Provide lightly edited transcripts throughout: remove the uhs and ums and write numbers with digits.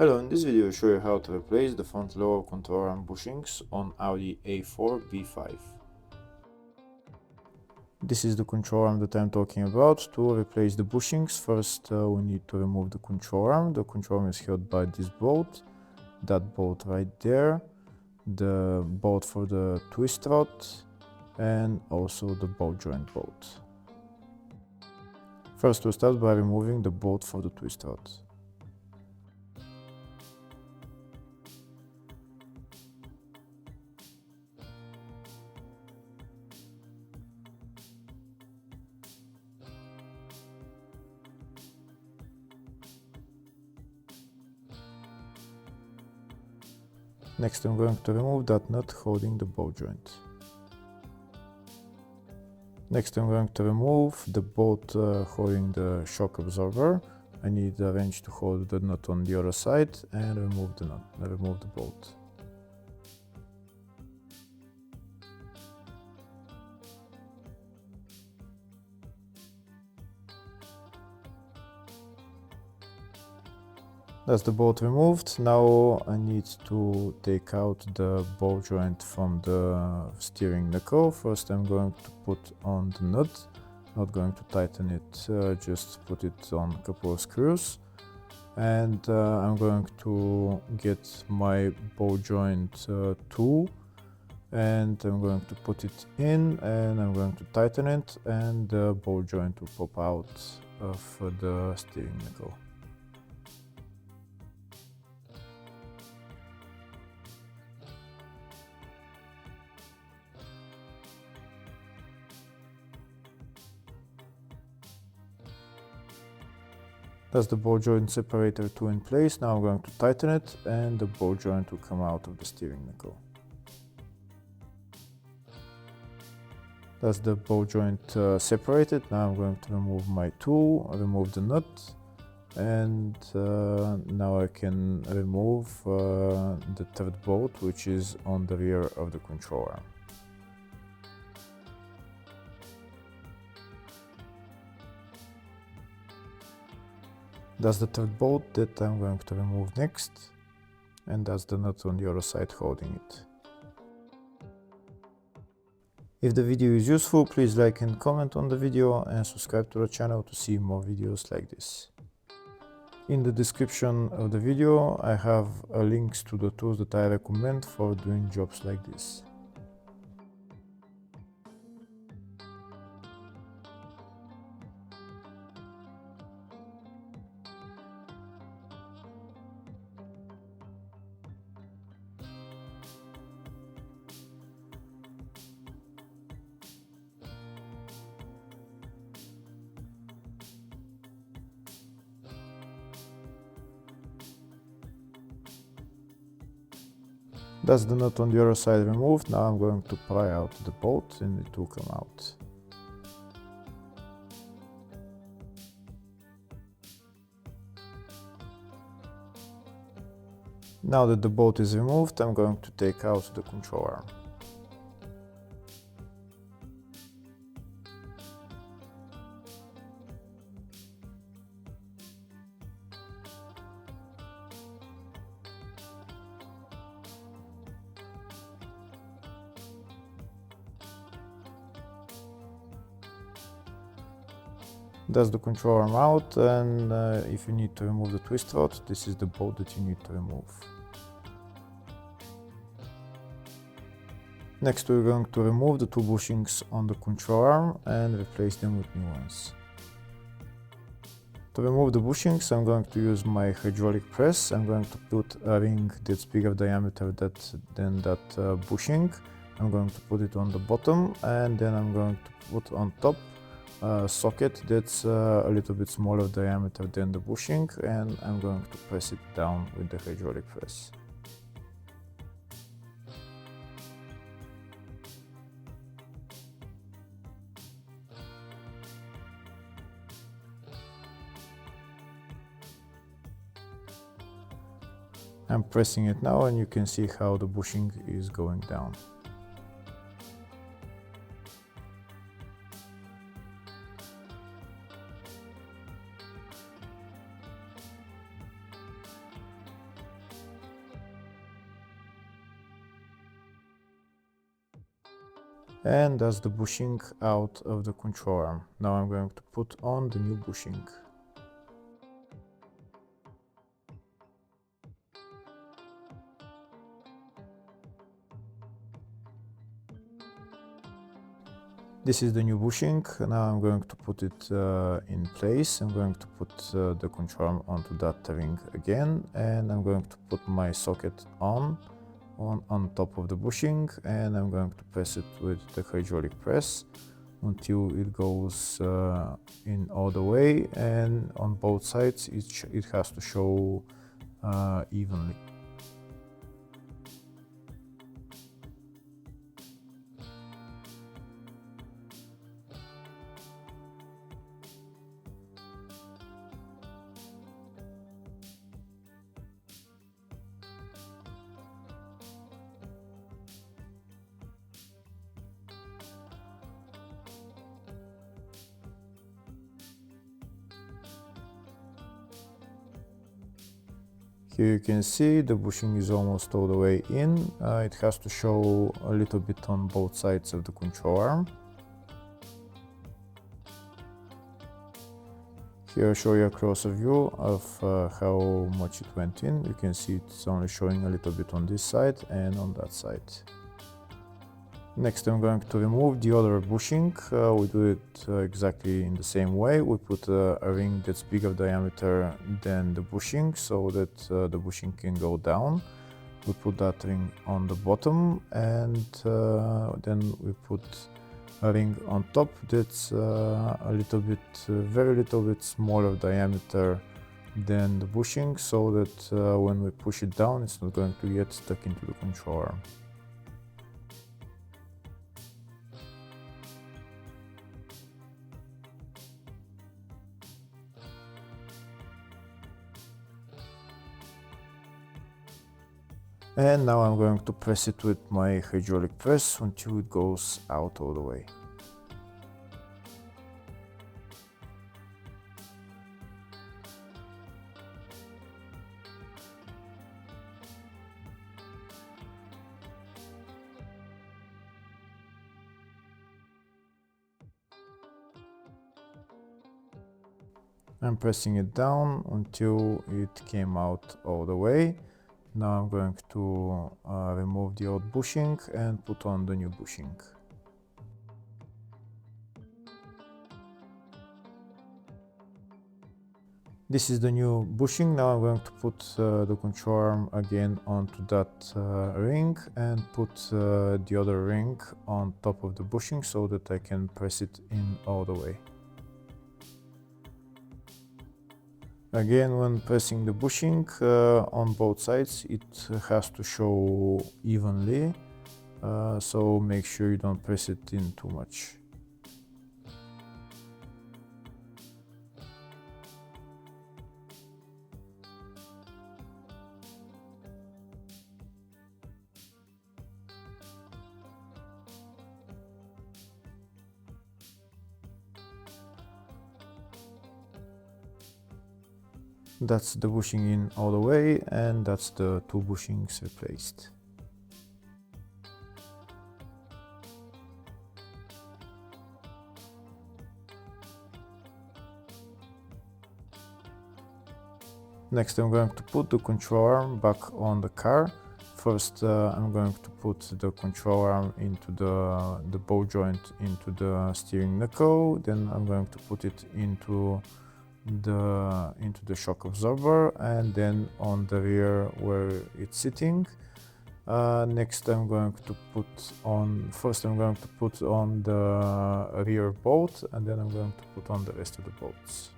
Hello, in this video I'll show you how to replace the front lower control arm bushings on Audi A4 B5. This is the control arm that I'm talking about. To replace the bushings, first we need to remove the control arm. The control arm is held by this bolt, that bolt right there, the bolt for the twist rod, and also the ball joint bolt. First we'll start by removing the bolt for the twist rod. Next I'm going to remove that nut holding the ball joint. Next I'm going to remove the bolt holding the shock absorber. I need a wrench to hold the nut on the other side and remove the bolt. That's the bolt removed. Now I need to take out the ball joint from the steering knuckle. First I'm going to put on the nut, not going to tighten it, just put it on a couple of screws. And I'm going to get my ball joint tool and I'm going to put it in and I'm going to tighten it, and the ball joint will pop out of the steering knuckle. That's the ball joint separator tool in place. Now I'm going to tighten it and the ball joint will come out of the steering knuckle. That's the ball joint separated. Now I'm going to remove my tool, remove the nut, and now I can remove the third bolt, which is on the rear of the control arm. That's the third bolt that I'm going to remove next, and that's the nut on the other side holding it. If the video is useful, please like and comment on the video and subscribe to the channel to see more videos like this. In the description of the video I have links to the tools that I recommend for doing jobs like this. That's the nut on the other side removed. Now I'm going to pry out the bolt and it will come out. Now that the bolt is removed, I'm going to take out the control arm. That's the control arm out, and if you need to remove the twist rod, this is the bolt that you need to remove. Next we're going to remove the two bushings on the control arm and replace them with new ones. To remove the bushings I'm going to use my hydraulic press. I'm going to put a ring that's bigger diameter than that bushing. I'm going to put it on the bottom, and then I'm going to put on top a socket that's a little bit smaller diameter than the bushing, and I'm going to press it down with the hydraulic press. I'm pressing it now and you can see how the bushing is going down. And that's the bushing out of the control arm. Now I'm going to put on the new bushing. This is the new bushing. Now I'm going to put it in place. I'm going to put the control arm onto that ring again, and I'm going to put my socket on top of the bushing, and I'm going to press it with the hydraulic press until it goes in all the way, and on both sides it has to show evenly. Here you can see the bushing is almost all the way in. It has to show a little bit on both sides of the control arm. Here I show you a closer view of how much it went in. You can see it's only showing a little bit on this side and on that side. Next I'm going to remove the other bushing. We do it exactly in the same way. We put a ring that's bigger diameter than the bushing so that the bushing can go down. We put that ring on the bottom, and then we put a ring on top that's a little bit, very little bit smaller diameter than the bushing, so that when we push it down it's not going to get stuck into the control arm. And now I'm going to press it with my hydraulic press until it goes out all the way. I'm pressing it down until it came out all the way. Now I'm going to remove the old bushing and put on the new bushing. This is the new bushing. Now I'm going to put the control arm again onto that ring and put the other ring on top of the bushing so that I can press it in all the way. Again, when pressing the bushing on both sides, it has to show evenly, so make sure you don't press it in too much. That's the bushing in all the way, and that's the two bushings replaced. Next I'm going to put the control arm back on the car. First I'm going to put the control arm into the ball joint into the steering knuckle, then I'm going to put it into the shock absorber, and then on the rear where it's sitting. Next I'm going to put on the rear bolt, and then I'm going to put on the rest of the bolts.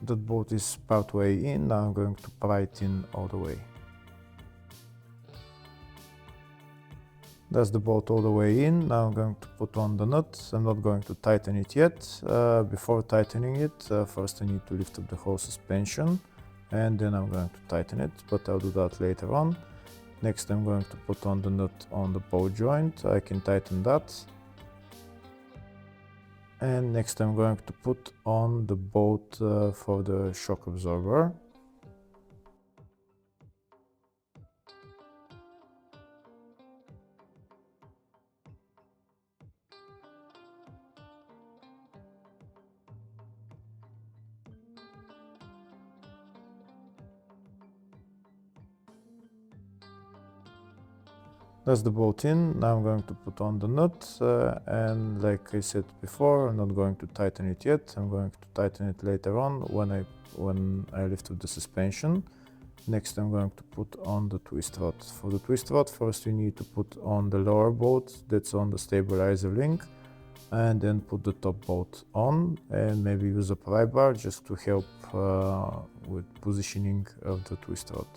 That bolt is part way in. Now I'm going to pry it in all the way. That's the bolt all the way in. Now I'm going to put on the nut. I'm not going to tighten it yet. Before tightening it, first I need to lift up the whole suspension, and then I'm going to tighten it, but I'll do that later on. Next I'm going to put on the nut on the ball joint. I can tighten that. And next I'm going to put on the bolt for the shock absorber. That's the bolt in. Now I'm going to put on the nut, and like I said before, I'm not going to tighten it yet. I'm going to tighten it later on when I lift up the suspension. Next I'm going to put on the twist rod. For the twist rod, first you need to put on the lower bolt that's on the stabilizer link, and then put the top bolt on, and maybe use a pry bar just to help with positioning of the twist rod.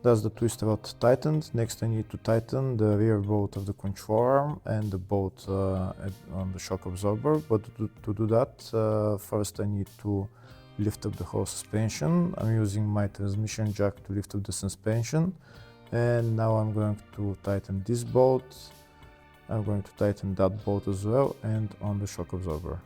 That's the twist rod tightened. Next I need to tighten the rear bolt of the control arm and the bolt on the shock absorber. But to do that, first I need to lift up the whole suspension. I'm using my transmission jack to lift up the suspension. And now I'm going to tighten this bolt. I'm going to tighten that bolt as well, and on the shock absorber.